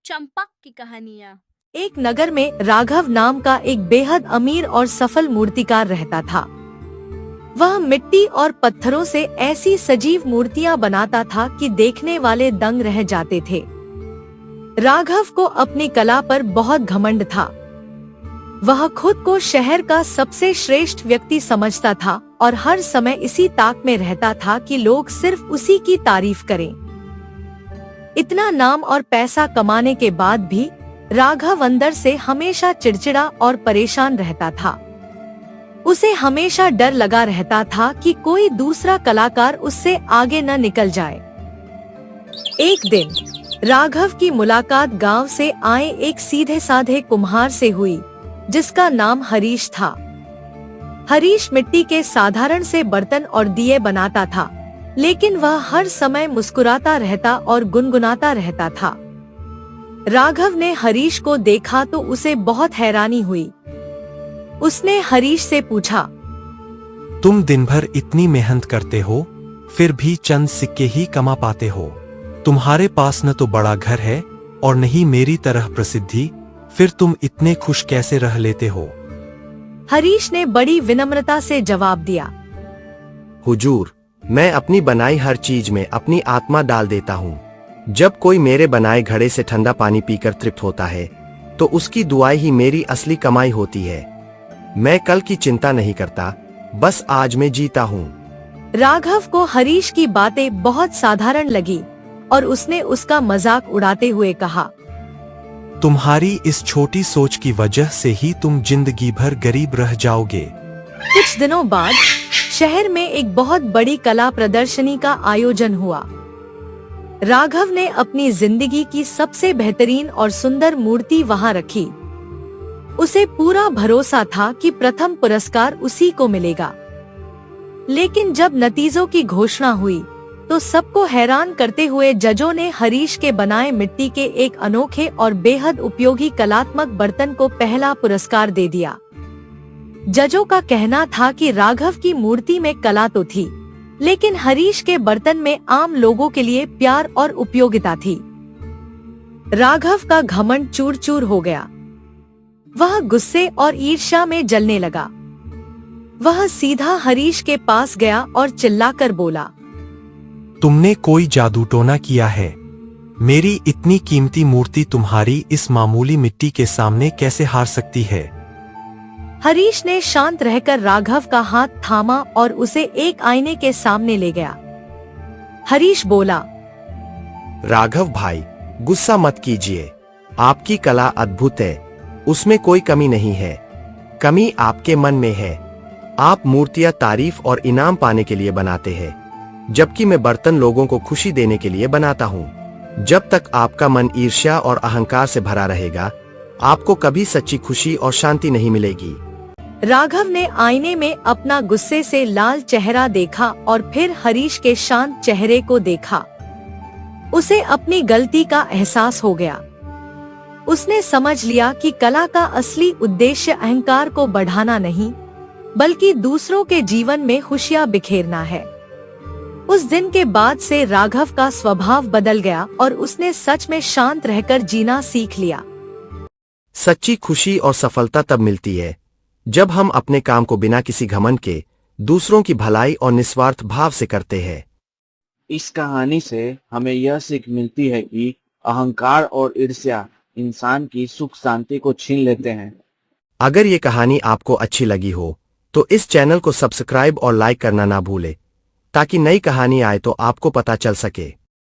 चंपक की कहानियाँ। एक नगर में राघव नाम का एक बेहद अमीर और सफल मूर्तिकार रहता था। वह मिट्टी और पत्थरों से ऐसी सजीव मूर्तियां बनाता था कि देखने वाले दंग रह जाते थे। राघव को अपनी कला पर बहुत घमंड था। वह खुद को शहर का सबसे श्रेष्ठ व्यक्ति समझता था और हर समय इसी ताक में रहता था कि लोग सिर्फ उसी की तारीफ करें। इतना नाम और पैसा कमाने के बाद भी राघव अंदर से हमेशा चिड़चिड़ा और परेशान रहता था। उसे हमेशा डर लगा रहता था कि कोई दूसरा कलाकार उससे आगे न निकल जाए। एक दिन राघव की मुलाकात गांव से आए एक सीधे साधे कुम्हार से हुई, जिसका नाम हरीश था। हरीश मिट्टी के साधारण से बर्तन और दिए बनाता था, लेकिन वह हर समय मुस्कुराता रहता और गुनगुनाता रहता था। राघव ने हरीश को देखा तो उसे बहुत हैरानी हुई। उसने हरीश से पूछा, तुम दिन भर इतनी मेहनत करते हो, फिर भी चंद सिक्के ही कमा पाते हो। तुम्हारे पास न तो बड़ा घर है और न ही मेरी तरह प्रसिद्धि, फिर तुम इतने खुश कैसे रह लेते हो? हरीश ने बड़ी विनम्रता से जवाब दिया, हुजूर, मैं अपनी बनाई हर चीज में अपनी आत्मा डाल देता हूँ। जब कोई मेरे बनाए घड़े से ठंडा पानी पीकर तृप्त होता है, तो उसकी दुआएं ही मेरी असली कमाई होती है। मैं कल की चिंता नहीं करता, बस आज में जीता हूँ। राघव को हरीश की बातें बहुत साधारण लगी और उसने उसका मजाक उड़ाते हुए कहा, तुम्हारी इस छोटी सोच की वजह से ही तुम जिंदगी भर गरीब रह जाओगे। कुछ दिनों बाद शहर में एक बहुत बड़ी कला प्रदर्शनी का आयोजन हुआ। राघव ने अपनी जिंदगी की सबसे बेहतरीन और सुंदर मूर्ति वहां रखी। उसे पूरा भरोसा था कि प्रथम पुरस्कार उसी को मिलेगा। लेकिन जब नतीजों की घोषणा हुई तो सबको हैरान करते हुए जजों ने हरीश के बनाए मिट्टी के एक अनोखे और बेहद उपयोगी कलात्मक बर्तन को पहला पुरस्कार दे दिया। जजों का कहना था कि राघव की मूर्ति में कला तो थी, लेकिन हरीश के बर्तन में आम लोगों के लिए प्यार और उपयोगिता थी। राघव का घमंड चूर चूर हो गया। वह गुस्से और ईर्ष्या में जलने लगा। वह सीधा हरीश के पास गया और चिल्लाकर बोला, तुमने कोई जादू टोना किया है। मेरी इतनी कीमती मूर्ति तुम्हारी इस मामूली मिट्टी के सामने कैसे हार सकती है? हरीश ने शांत रहकर राघव का हाथ थामा और उसे एक आईने के सामने ले गया। हरीश बोला, राघव भाई, गुस्सा मत कीजिए। आपकी कला अद्भुत है, उसमें कोई कमी नहीं है। कमी आपके मन में है। आप मूर्तियां तारीफ और इनाम पाने के लिए बनाते हैं, जबकि मैं बर्तन लोगों को खुशी देने के लिए बनाता हूँ। जब तक आपका मन ईर्ष्या और अहंकार से भरा रहेगा, आपको कभी सच्ची खुशी और शांति नहीं मिलेगी। राघव ने आईने में अपना गुस्से से लाल चेहरा देखा और फिर हरीश के शांत चेहरे को देखा। उसे अपनी गलती का एहसास हो गया। उसने समझ लिया कि कला का असली उद्देश्य अहंकार को बढ़ाना नहीं, बल्कि दूसरों के जीवन में खुशियां बिखेरना है। उस दिन के बाद से राघव का स्वभाव बदल गया और उसने सच में शांत रहकर जीना सीख लिया। सच्ची खुशी और सफलता तब मिलती है जब हम अपने काम को बिना किसी घमंड के दूसरों की भलाई और निस्वार्थ भाव से करते हैं। इस कहानी से हमें यह सीख मिलती है कि अहंकार और ईर्ष्या इंसान की सुख शांति को छीन लेते हैं। अगर ये कहानी आपको अच्छी लगी हो तो इस चैनल को सब्सक्राइब और लाइक करना ना भूले, ताकि नई कहानी आए तो आपको पता चल सके।